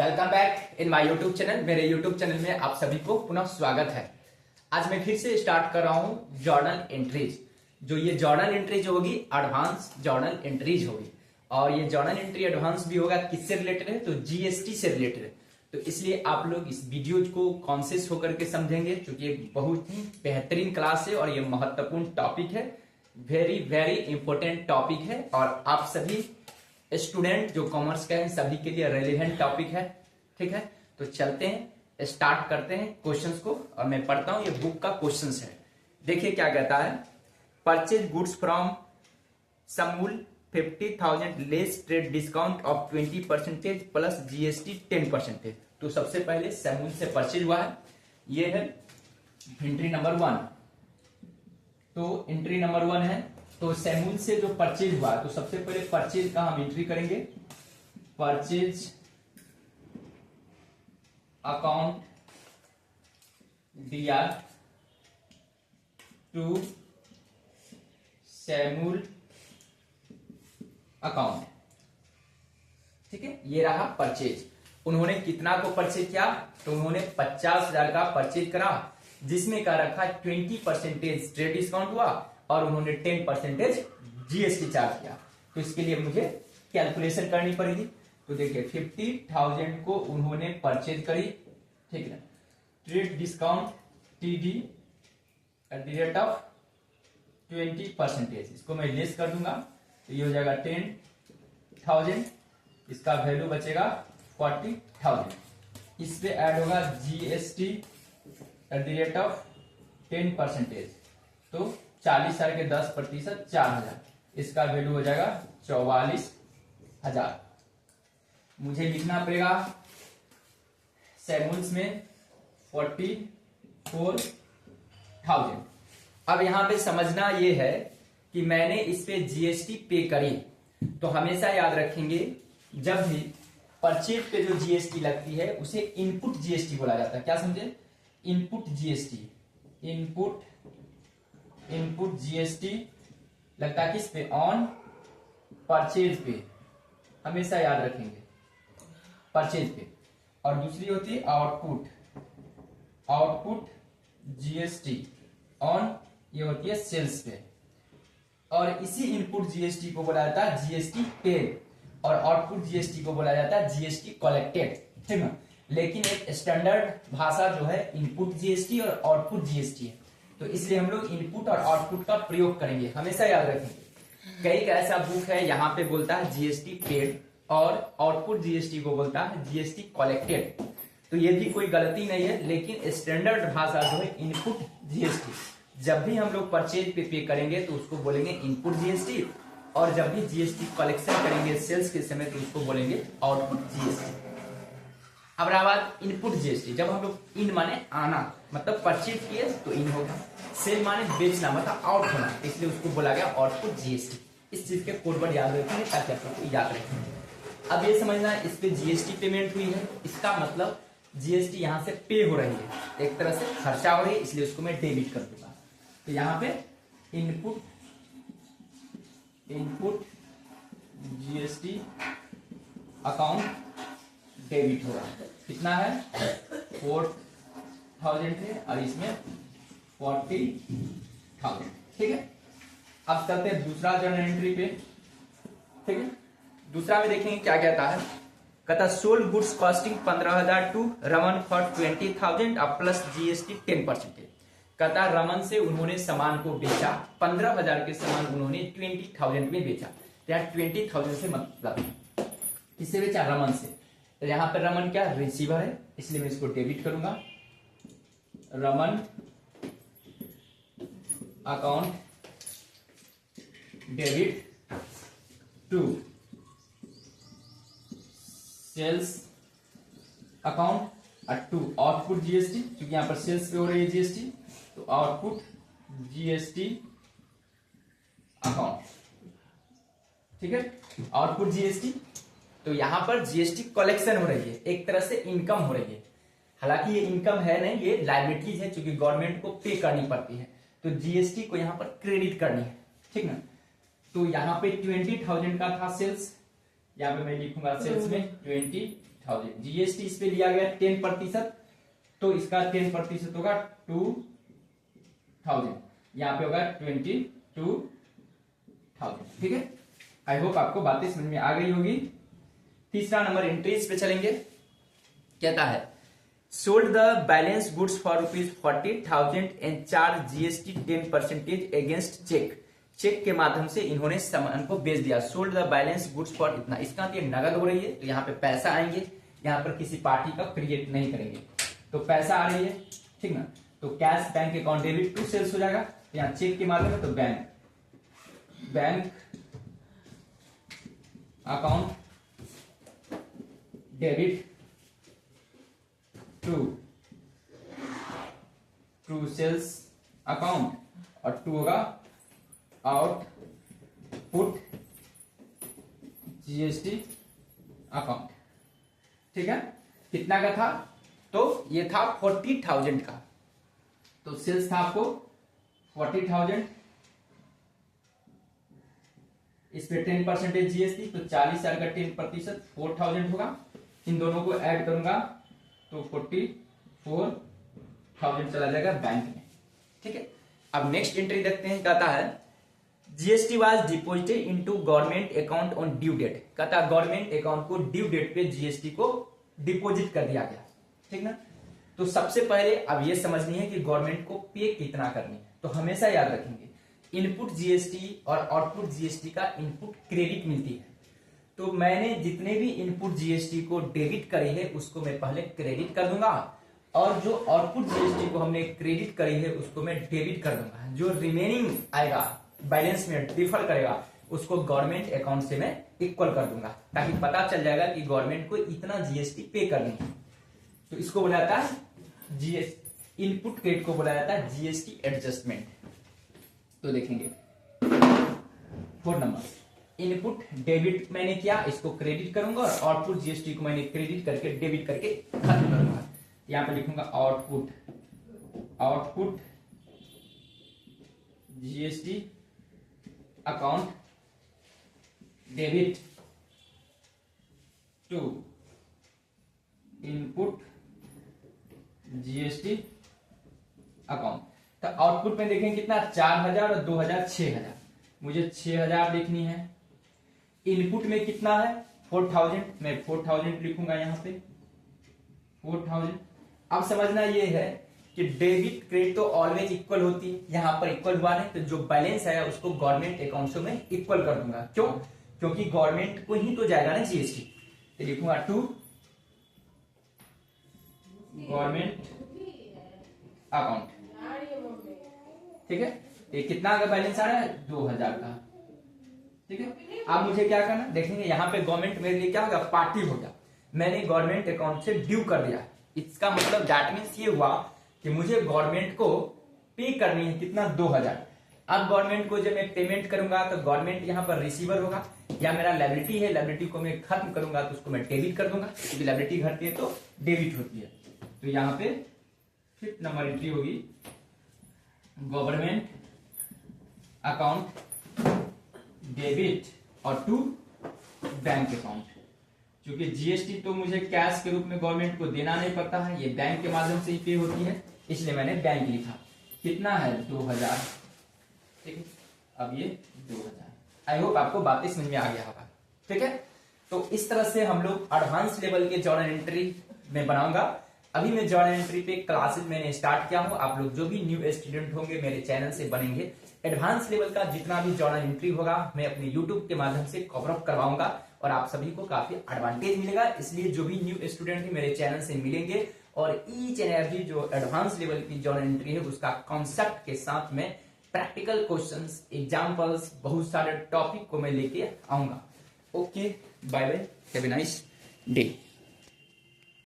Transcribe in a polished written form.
Welcome back in my YouTube channel. मेरे YouTube channel में आप सभी को पुनः स्वागत है। आज मैं फिर से स्टार्ट कर रहा हूं जर्नल एंट्रीज। जो ये जर्नल एंट्रीज होगी एडवांस जर्नल एंट्रीज होगी, और ये जर्नल एंट्री एडवांस भी होगा। किससे रिलेटेड है? तो जीएसटी से रिलेटेड है। तो इसलिए आप लोग इस वीडियो को कॉन्शियस होकर के समझेंगे, क्योंकि एक बहुत ही बेहतरीन क्लास है और ये महत्वपूर्ण टॉपिक है। वेरी वेरी इंपॉर्टेंट टॉपिक है और आप सभी स्टूडेंट जो कॉमर्स का है सभी के लिए रेलिवेंट टॉपिक है। ठीक है, तो चलते हैं, स्टार्ट करते हैं क्वेश्चंस को। और मैं पढ़ता हूं, ये बुक का क्वेश्चंस है। देखिए क्या कहता है। परचेज गुड्स फ्रॉम समूल 50,000 less trade discount of 20% plus GST 10%। तो सबसे पहले समूल से परचेज हुआ है, ये है एंट्री नंबर 1। तो एंट्री नंबर 1 है, तो सैमूल से जो परचेज हुआ, तो सबसे पहले परचेज का हम एंट्री करेंगे। परचेज अकाउंट दिया टू सैमूल अकाउंट। ठीक है, ये रहा परचेज। उन्होंने कितना को परचेज किया? तो उन्होंने 50,000 का परचेज करा, जिसमें का रखा 20% ट्रेड डिस्काउंट हुआ और उन्होंने 10% जीएसटी चार्ज किया। तो इसके लिए मुझे कैलकुलेशन करनी पड़ेगी। तो देखिए 50,000 को उन्होंने परचेज करी, ठीक है। Trade discount TD at the rate of 20%, इसको मैं लेस कर दूंगा। तो ये हो जाएगा 10,000, इसका वैल्यू बचेगा 40,000। इस पे ऐड होगा GST at the rate of 10%, तो 40,000 के 10% 4,000, इसका वैल्यू हो जाएगा 44,000। मुझे लिखना पड़ेगा सैमूल्स में 44,000। अब यहां पे समझना ये है कि मैंने इस पे जीएसटी पे करी। तो हमेशा याद रखेंगे, जब भी परचेज पे जो जीएसटी लगती है उसे इनपुट जीएसटी बोला जाता है। क्या समझे? Input GST. इनपुट जीएसटी लगता है किस पे? ऑन परचेज पे। हमेशा याद रखेंगे परचेज पे। और दूसरी होती है आउटपुट जीएसटी ऑन, ये होती है सेल्स पे। और इसी इनपुट जीएसटी को बोला जाता है जीएसटी पेड, और आउटपुट जीएसटी को बोला जाता है जीएसटी कलेक्टेड। ठीक है, लेकिन एक स्टैंडर्ड भाषा जो है इनपुट जीएसटी और आउटपुट जीएसटी है। तो इसलिए हम लोग इनपुट और आउटपुट का प्रयोग करेंगे, हमेशा याद रखेंगे। कई का ऐसा बुक है यहाँ पे बोलता है जीएसटी पेड और आउटपुट जीएसटी को बोलता है जीएसटी कलेक्टेड। तो ये भी कोई गलती नहीं है, लेकिन स्टैंडर्ड भाषा जो है इनपुट जीएसटी। जब भी हम लोग परचेज पे करेंगे तो उसको बोलेंगे इनपुट जीएसटी, और जब भी जीएसटी कलेक्शन करेंगे सेल्स के समय तो उसको बोलेंगे आउटपुट जीएसटी। अब रहा बात इनपुट जीएसटी। जब हम लोग इन माने आना, मतलब परचेज किए तो इन होगा, सेल माने बेचना मतलब आउट होना, इसलिए उसको बोला गया आउटपुट जीएसटी। इस चीज के कोडवर्ड याद रखेंगे ताकि आप लोग याद रखेंगे। अब ये समझना है, इस पे जीएसटी पेमेंट हुई है, इसका मतलब जीएसटी यहां से पे हो रही है, एक तरह से खर्चा हो रही है, इसलिए उसको मैं डेबिट कर दूंगा। तो यहाँ पे इनपुट जीएसटी अकाउंट डेबिट हो रहा है। कितना है? 4,000 है और इसमें 40,000। ठीक है, अब चलते हैं दूसरा जर्नल एंट्री पे। ठीक है, दूसरा में देखेंगे क्या कहता है। कहता sold goods costing 15,000 to Raman for 20,000 और प्लस जीएसटी 10%। कहता रमन से उन्होंने सामान को बेचा, 15,000 के सामान उन्होंने 20,000 में बेचा। तो यार 20,000 से मतलब किससे बेचा? रमन से। तो यहां पर रमन क्या? रिसीवर है, इसलिए मैं इसको डेबिट करूंगा। Raman account debit to sales account और टू आउटपुट जीएसटी, क्योंकि यहां पर सेल्स पे हो रही है जीएसटी, तो आउटपुट जीएसटी अकाउंट। ठीक है, आउटपुट जीएसटी। तो यहां पर जीएसटी कलेक्शन हो रही है, एक तरह से इनकम हो रही है। हालांकि ये इनकम है नहीं, ये लायबिलिटीज है, क्योंकि गवर्नमेंट को पे करनी पड़ती है। तो जीएसटी को यहां पर क्रेडिट करनी है। ठीक ना, तो यहां पे 20,000 का था सेल्स, यहाँ पे मैं लिखूंगा सेल्स में 20,000 2000। जीएसटी इस पे लिया गया 10%, तो इसका 10% होगा 2000, यहाँ पे होगा 22,000। ठीक है, आई होप आपको बातें समझ में आ गई होगी। तीसरा नंबर एंट्रीज पे चलेंगे। कहता है sold the balance goods for ₹40,000 and charge GST 10% against cheque. Cheque के माध्यम से इन्होंने सामान को बेच दिया। Sold the balance goods for इतना, इसका तो नगद हो रही है, तो यहाँ पे पैसा आएंगे, यहाँ पर किसी पार्टी का क्रिएट नहीं करेंगे, तो पैसा आ रही है, ठीक ना। तो cash bank account debit to sales हो जाएगा, यहाँ चेक के माध्यम में, तो bank account debit to sales account, और टू होगा आउटपुट जीएसटी अकाउंट। ठीक है, कितना का था, तो ये था 40,000 का, तो सेल्स था आपको 40,000, इस पे 10% जीएसटी, तो 40,000 का 10% 4,000 होगा। इन दोनों को ऐड करूंगा तो 44,000 चला जाएगा बैंक में। ठीक है, अब नेक्स्ट एंट्री देखते हैं। कहता है GST was deposited into government account on due date. कहता है गवर्नमेंट अकाउंट को ड्यू डेट पे जीएसटी को डिपोजिट कर दिया गया। ठीक ना, तो सबसे पहले अब ये समझनी है कि गवर्नमेंट को पे कितना करनी है। तो हमेशा याद रखेंगे इनपुट जीएसटी और आउटपुट जीएसटी का इनपुट क्रेडिट मिलती है, तो मैंने जितने भी इनपुट जीएसटी को डेबिट करे है उसको मैं पहले क्रेडिट कर दूंगा, और जो आउटपुट जीएसटी को हमने क्रेडिट करी है उसको मैं डेबिट कर दूंगा। जो रिमेनिंग आएगा बैलेंस में डिफर करेगा उसको गवर्नमेंट अकाउंट से मैं इक्वल कर दूंगा, ताकि पता चल जाएगा कि गवर्नमेंट को इतना जीएसटी पे करनी है। तो इसको बोला जाता है जीएसटी इनपुट क्रेडिट को बोला जाता है जीएसटी एडजस्टमेंट। तो देखेंगे 4 नंबर इनपुट डेबिट मैंने किया, इसको क्रेडिट करूंगा, और आउटपुट जीएसटी को मैंने क्रेडिट करके डेबिट करके खत्म करूंगा। यहां पे लिखूंगा output GST account debit to input GST account. तो आउटपुट में देखें कितना 4,000 और 2,000 6,000, मुझे 6,000 लिखनी है। इनपुट में कितना है 4,000, मैं 4,000 लिखूंगा यहां पे 4,000। अब समझना ये है कि डेबिट क्रेडिट तो ऑलवेज इक्वल होती है, यहां पर इक्वल हुआ नहीं, तो जो बैलेंस है उसको गवर्नमेंट अकाउंट से मैं इक्वल कर दूंगा। क्यों, क्योंकि गवर्नमेंट को ही तो जाएगा ना जीएसटी। तो लिखूंगा टू गवर्नमेंट अकाउंट। ठीक है, ये कितना का बैलेंस आ रहा है 2,000 का। ठीक है, अब मुझे क्या करना, देखेंगे यहाँ पे गवर्नमेंट मेरे लिए क्या होगा पार्टी होगा। मैंने गवर्नमेंट अकाउंट से ड्यू कर दिया, इसका मतलब दैट मीन्स ये हुआ कि मुझे गवर्नमेंट को पे करनी है कितना 2,000। अब गवर्नमेंट को जब मैं पेमेंट करूंगा तो गवर्नमेंट यहाँ पर रिसीवर होगा, या मेरा लायबिलिटी है, लायबिलिटी को मैं खत्म करूंगा तो उसको मैं डेबिट कर दूंगा, क्योंकि लायबिलिटी घटती है तो डेबिट होती है। तो यहाँ पे 5th नंबर एंट्री होगी गवर्नमेंट अकाउंट डेबिट और टू बैंक अकाउंट। क्योंकि जीएसटी तो मुझे कैश के रूप में गवर्नमेंट को देना नहीं पड़ता है, ये बैंक के माध्यम से ही पे होती है, इसलिए मैंने बैंक लिखा। कितना है 2,000। ठीक है, अब ये 2,000। आई होप आपको बातें समझ में आ गया होगा। ठीक है, तो इस तरह से हम लोग एडवांस लेवल के जर्नल एंट्री में बनाऊंगा। अभी मैं जर्नल एंट्री पे क्लासेस मैंने स्टार्ट किया हूं, आप लोग जो भी न्यू स्टूडेंट होंगे मेरे चैनल से बनेंगे, एडवांस लेवल का जितना भी जर्नल एंट्री होगा मैं अपने यूट्यूब के माध्यम से कवर अप करवाऊंगा, और आप सभी को काफी एडवांटेज मिलेगा। इसलिए जो भी न्यू स्टूडेंट है मेरे चैनल से मिलेंगे, और ईच एंड एवरी जो एडवांस लेवल की जर्नल एंट्री है उसका कॉन्सेप्ट के साथ में प्रैक्टिकल क्वेश्चंस, एग्जांपल्स, बहुत सारे टॉपिक को मैं लेके आऊंगा। Okay, bye bye, have a nice day.